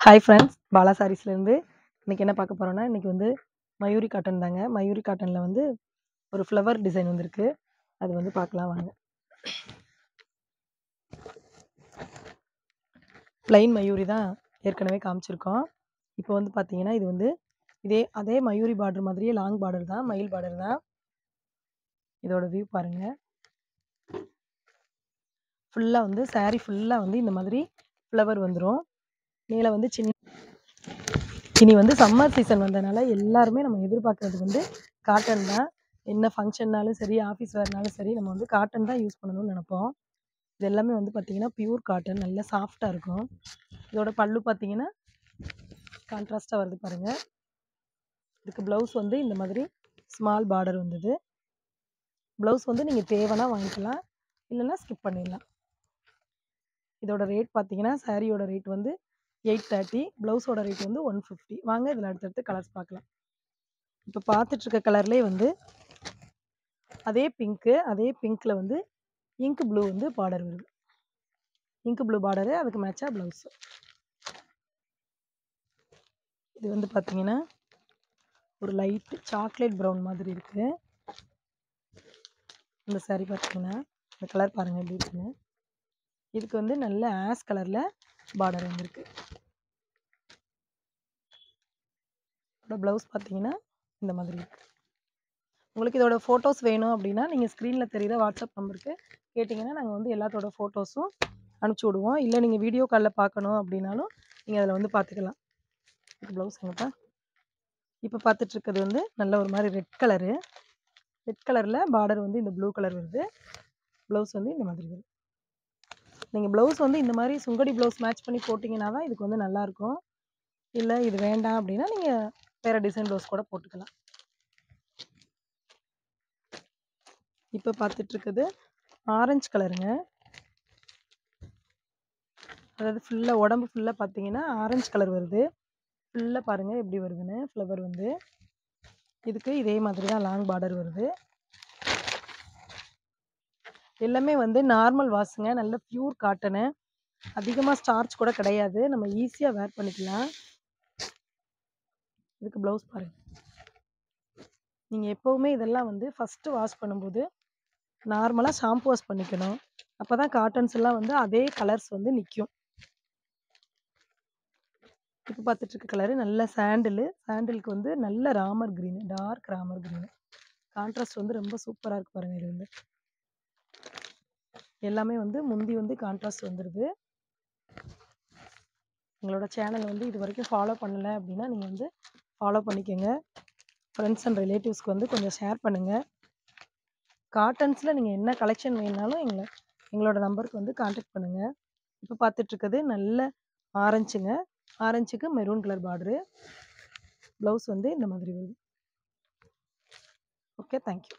Hi friends, Bala சாரீஸ்லேருந்து இன்றைக்கி என்ன பார்க்க போகிறோன்னா, இன்றைக்கி வந்து மயூரி காட்டன் தாங்க. மயூரி காட்டனில் வந்து ஒரு ஃப்ளவர் டிசைன் வந்திருக்கு. அது வந்து பார்க்கலாம் வாங்க. ப்ளைன் மயூரி தான் ஏற்கனவே காமிச்சிருக்கோம். இப்போ வந்து பார்த்தீங்கன்னா, இது வந்து அதே மயூரி பார்டர் மாதிரியே லாங் பார்டர் தான், மயில் பார்டர் தான். இதோட வியூ பாருங்கள். ஃபுல்லாக வந்து சாரீ ஃபுல்லாக வந்து இந்த மாதிரி ஃப்ளவர் வந்துடும். மேலே வந்து இனி வந்து சம்மர் சீசன் வந்ததுனால எல்லாருமே நம்ம எதிர்பார்க்குறது வந்து காட்டன் தான். என்ன ஃபங்க்ஷன்னாலும் சரி, ஆஃபீஸ் வேர்னாலும் சரி, நம்ம வந்து காட்டன் தான் யூஸ் பண்ணணும்னு நினைப்போம். இது எல்லாமே வந்து பார்த்திங்கன்னா பியூர் காட்டன், நல்லா சாஃப்டாக இருக்கும். இதோட பல்லு பார்த்திங்கன்னா கான்ட்ராஸ்ட்டாக வருது பாருங்கள். இதுக்கு ப்ளவுஸ் வந்து இந்த மாதிரி ஸ்மால் பார்டர் வந்தது. ப்ளவுஸ் வந்து நீங்கள் தேவைன்னா வாங்கிக்கலாம், இல்லைன்னா ஸ்கிப் பண்ணிடலாம். இதோட ரேட் பார்த்திங்கன்னா சாரியோட ரேட் வந்து 830, ப்ளவுஸோட ரேட் வந்து 150. வாங்க இதில் அடுத்தடுத்து கலர்ஸ் பார்க்கலாம். இப்போ பார்த்துட்ருக்க கலர்லேயே வந்து அதே பிங்க்கில் வந்து இங்க் ப்ளூ வந்து பார்டர் வருது. இங்க் ப்ளூ பார்டரு, அதுக்கு மேட்சாக ப்ளவுஸு. இது வந்து பார்த்திங்கன்னா ஒரு லைட் சாக்லேட் ப்ரௌன் மாதிரி இருக்குது. இந்த சாரீ பார்த்திங்கன்னா இந்த கலர் பாருங்கள் எப்படி இருக்குன்னு. இதுக்கு வந்து நல்ல ஆஷ் கலரில் பார்டர் வந்துருக்கு. இதோட ப்ளவுஸ் பார்த்திங்கன்னா இந்த மாதிரி இருக்குது. உங்களுக்கு இதோட ஃபோட்டோஸ் வேணும் அப்படின்னா நீங்கள் ஸ்க்ரீனில் தெரியுற வாட்ஸ்அப் நம்பருக்கு கேட்டிங்கன்னா நாங்கள் வந்து எல்லாத்தோட ஃபோட்டோஸும் அனுப்பிச்சி விடுவோம். இல்லை நீங்கள் வீடியோ காலில் பார்க்கணும் அப்படின்னாலும் நீங்கள் அதில் வந்து பார்த்துக்கலாம். ப்ளவுஸ் எங்கப்பா. இப்போ பார்த்துட்ருக்கிறது வந்து நல்ல ஒரு மாதிரி ரெட் கலரில் பார்டர் வந்து இந்த ப்ளூ கலர் வருது. ப்ளவுஸ் வந்து இந்த மாதிரி வருது. நீங்கள் ப்ளவுஸ் வந்து இந்த மாதிரி சுங்கடி ப்ளவுஸ் மேட்ச் பண்ணி போட்டிங்கன்னா தான் இதுக்கு வந்து நல்லாயிருக்கும். இல்லை இது வேண்டாம் அப்படின்னா நீங்கள் வேறு டிசைன் ப்ளவுஸ் கூட போட்டுக்கலாம். இப்போ பார்த்துட்ருக்குது ஆரஞ்சு கலருங்க. அதாவது ஃபுல்லாக உடம்பு ஃபுல்லாக பார்த்தீங்கன்னா ஆரஞ்சு கலர் வருது. ஃபுல்லாக பாருங்கள் எப்படி வருதுன்னு. ஃப்ளவர் வந்து இதுக்கு இதே மாதிரி தான் லாங் பார்டர் வருது. எல்லாமே வந்து நார்மல் வாஷுங்க, நல்ல பியூர் காட்டனு. அதிகமாக ஸ்டார்ச் கூட கிடையாது, நம்ம ஈஸியாக வேர் பண்ணிக்கலாம். இதுக்கு ப்ளவுஸ் பாருங்கள். நீங்கள் எப்போவுமே இதெல்லாம் வந்து ஃபஸ்ட்டு வாஷ் பண்ணும்போது நார்மலாக ஷாம்பு வாஷ் பண்ணிக்கணும். அப்போ தான் காட்டன்ஸ் எல்லாம் வந்து அதே கலர்ஸ் வந்து நிற்கும். இப்போ பார்த்துட்ருக்க கலரு நல்ல சாண்டிலுக்கு வந்து நல்ல Ramar green, dark Ramar green. Contrast வந்து ரொம்ப சூப்பராக இருக்குது பாருங்கள். இது வந்து எல்லாமே வந்து முந்தி வந்து கான்ட்ராஸ்ட் வந்துடுது. எங்களோட சேனல் வந்து இது வரைக்கும் ஃபாலோ பண்ணலை அப்படின்னா நீங்கள் வந்து ஃபாலோ பண்ணிக்கோங்க. ஃப்ரெண்ட்ஸ் அண்ட் ரிலேட்டிவ்ஸ்க்கு வந்து கொஞ்சம் ஷேர் பண்ணுங்கள். காட்டன்ஸில் நீங்கள் என்ன கலெக்ஷன் வேணுனாலும் எங்களோட நம்பருக்கு வந்து கான்டாக்ட் பண்ணுங்கள். இப்போ பார்த்துட்ருக்கிறது நல்ல ஆரஞ்சுக்கு மெரூன் கலர் பார்டரு. ப்ளவுஸ் வந்து இந்த மாதிரி வருது. Okay, thank you.